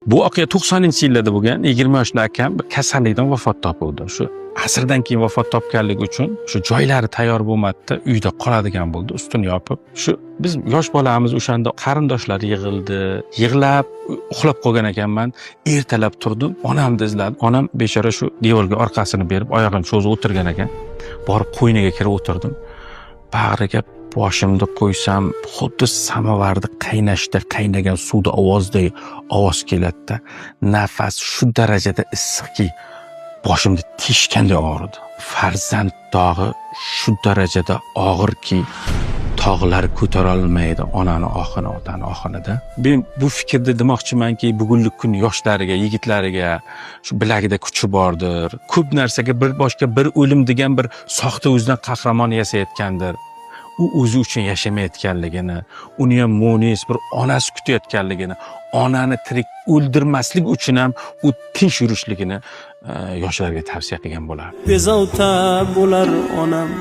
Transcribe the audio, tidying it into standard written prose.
Bu voqea 90-yillarda bo'lgan, 20 yoshli akam bir kasallikdan vafot topuvdi. Shu asrdan keyin vafot topganligi uchun shu joylari tayyor bo'lmadi, uyda qoladigan bo'ldi, ustini yopib. Shu biz yosh bolamiz o'shanda qarindoshlar yig'ildi, yig'lab uxlab qolgan ekanman. Ertalab turdim, onamni izladim. Onam bechora shu devorga orqasini berib, oyog'ini cho'zib o'tirgan ekan. Borib qo'yniga kirib o'tirdim. Bag'riga boshimni qo'ysam, xuddi samovarda qaynagan suvda ovoz keladi-da. Nafas shu darajada issiqki, boshimda teshganday og'ridi. Farzand dog'i shu darajada og'irki, tog'lar ko'tara olmaydi onani ohini, otani ohinida. Men bu fikrda demoqchimanki, bugungi kun yoshlariga, yigitlariga shu bilagida kuchi bordir. Ko'p narsaga boshqa bir o'lim degan bir soxta o'zidan qahramon yasayotgandir. U o'zi uchun yashamayotganligini, uni ham mo'nis bir onasi kutayotganligini, onani tirik o'ldirmaslik uchun ham u tinch yurishligini yoshlarga tavsiya qilgan bo'lardim. Bezovta bo'lar onam